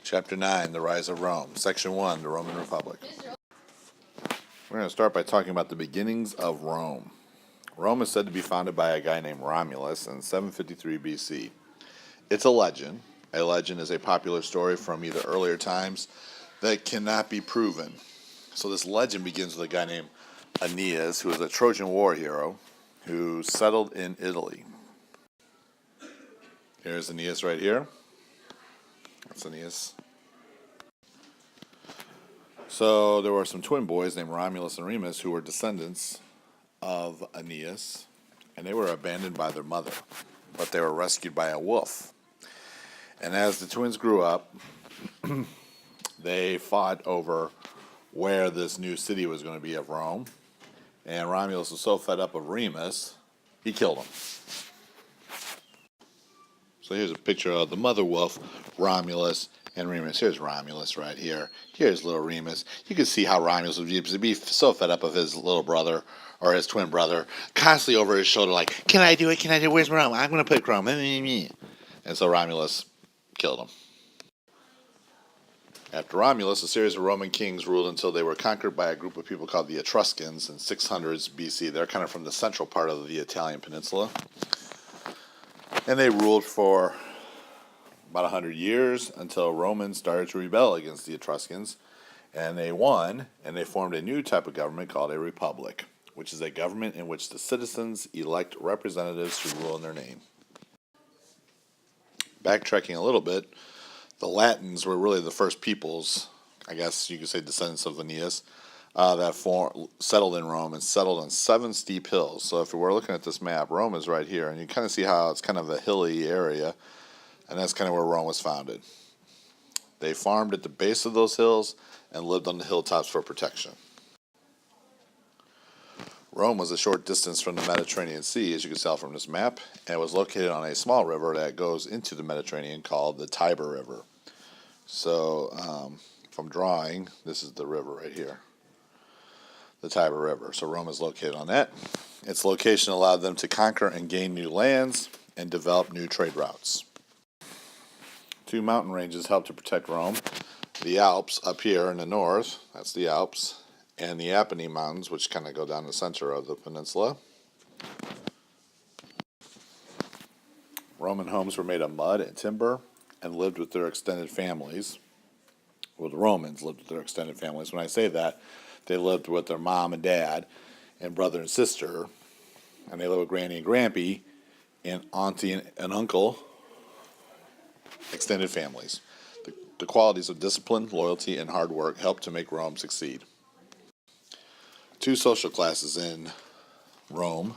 Chapter 9, The Rise of Rome. Section 1, The Roman Republic. We're going to start by talking about the beginnings of Rome. Rome is said to be founded by a guy named Romulus in 753 BC. It's a legend. A legend is a popular story from either earlier times that cannot be proven. So this legend begins with a guy named Aeneas, who was a Trojan War hero who settled in Italy. Here's Aeneas right here. That's Aeneas. So there were some twin boys named Romulus and Remus who were descendants of Aeneas, and they were abandoned by their mother, but they were rescued by a wolf. And as the twins grew up, they fought over where this new city was going to be of Rome, and Romulus was so fed up of Remus, he killed him. So here's a picture of the mother wolf, Romulus, and Remus. Here's Romulus right here. Here's little Remus. You can see how Romulus would be so fed up of his little brother, or his twin brother, constantly over his shoulder like, can I do it? Can I do it? Where's Rome? I'm going to put Rome. And so Romulus killed him. After Romulus, a series of Roman kings ruled until they were conquered by a group of people called the Etruscans in 600s BC. They're kind of from the central part of the Italian peninsula. And they ruled for about 100 years until Romans started to rebel against the Etruscans. And they won, and they formed a new type of government called a republic, which is a government in which the citizens elect representatives to rule in their name. Backtracking a little bit, the Latins were really the first peoples, I guess you could say descendants of Aeneas, that settled in Rome and settled on 7 steep hills. So if we're looking at this map, Rome is right here, and you kind of see how it's kind of a hilly area, and that's kind of where Rome was founded. They farmed at the base of those hills and lived on the hilltops for protection. Rome was a short distance from the Mediterranean Sea, as you can tell from this map, and it was located on a small river that goes into the Mediterranean called the Tiber River. So, if I'm drawing, this is the river right here, the Tiber River. So Rome is located on that. Its location allowed them to conquer and gain new lands and develop new trade routes. 2 mountain ranges helped to protect Rome. The Alps up here in the north, that's the Alps, and the Apennine Mountains, which kind of go down the center of the peninsula. Roman homes were made of mud and timber and lived with their extended families. Well, the Romans lived with their extended families. When I say that, they lived with their mom and dad and brother and sister, and they lived with granny and grampy and auntie and uncle, extended families. The qualities of discipline, loyalty, and hard work helped to make Rome succeed. 2 social classes in Rome.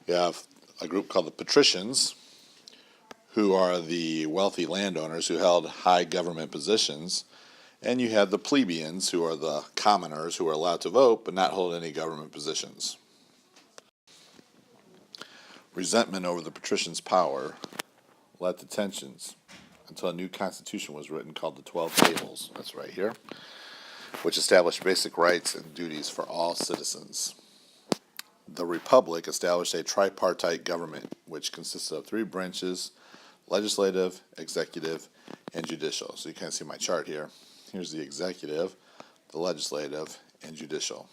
You have a group called the patricians, who are the wealthy landowners who held high government positions, and you have the plebeians, who are the commoners who are allowed to vote but not hold any government positions. Resentment over the patricians' power led to tensions until a new constitution was written called the 12 Tables. That's right here, which established basic rights and duties for all citizens. The Republic established a tripartite government, which consisted of 3 branches: legislative, executive, and judicial. So you kind of see my chart here. Here's the executive, the legislative, and judicial.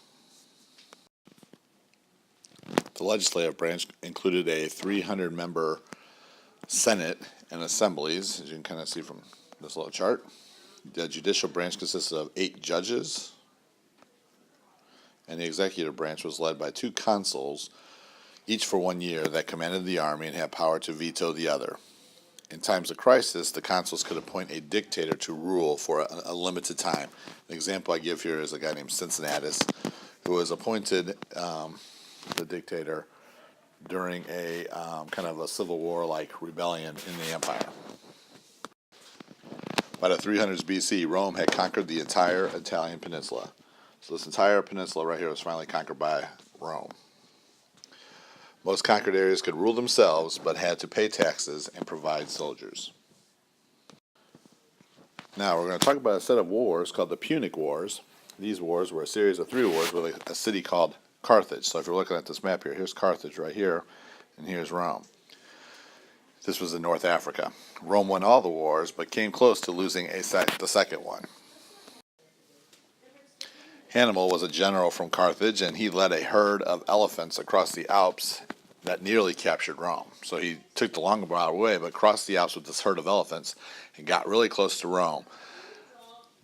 The legislative branch included a 300-member Senate and assemblies, as you can kind of see from this little chart. The judicial branch consisted of 8 judges, and the executive branch was led by 2 consuls, each for 1 year, that commanded the army and had power to veto the other. In times of crisis, the consuls could appoint a dictator to rule for a limited time. An example I give here is a guy named Cincinnatus, who was appointed the dictator during a kind of a civil war-like rebellion in the empire. By the 300s BC, Rome had conquered the entire Italian peninsula. So this entire peninsula right here was finally conquered by Rome. Most conquered areas could rule themselves, but had to pay taxes and provide soldiers. Now we're going to talk about a set of wars called the Punic Wars. These wars were a series of 3 wars with a city called Carthage. So if you're looking at this map here, here's Carthage right here, and here's Rome. This was in North Africa. Rome won all the wars, but came close to losing the second one. Hannibal was a general from Carthage, and he led a herd of elephants across the Alps that nearly captured Rome. So he took the long route away, but crossed the Alps with this herd of elephants and got really close to Rome.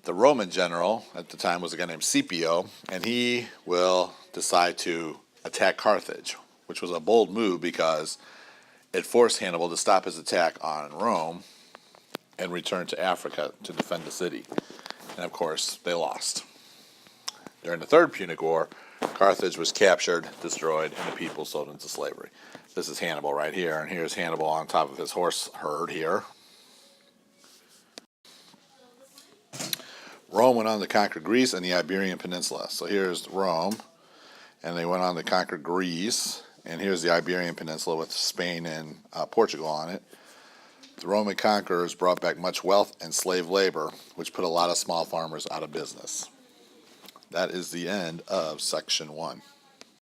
The Roman general at the time was a guy named Scipio, and he will decide to attack Carthage, which was a bold move because it forced Hannibal to stop his attack on Rome and return to Africa to defend the city. And of course, they lost. During the Third Punic War, Carthage was captured, destroyed, and the people sold into slavery. This is Hannibal right here, and here's Hannibal on top of his horse herd here. Rome went on to conquer Greece and the Iberian Peninsula. So here's Rome, and they went on to conquer Greece, and here's the Iberian Peninsula with Spain and Portugal on it. The Roman conquerors brought back much wealth and slave labor, which put a lot of small farmers out of business. That is the end of section 1.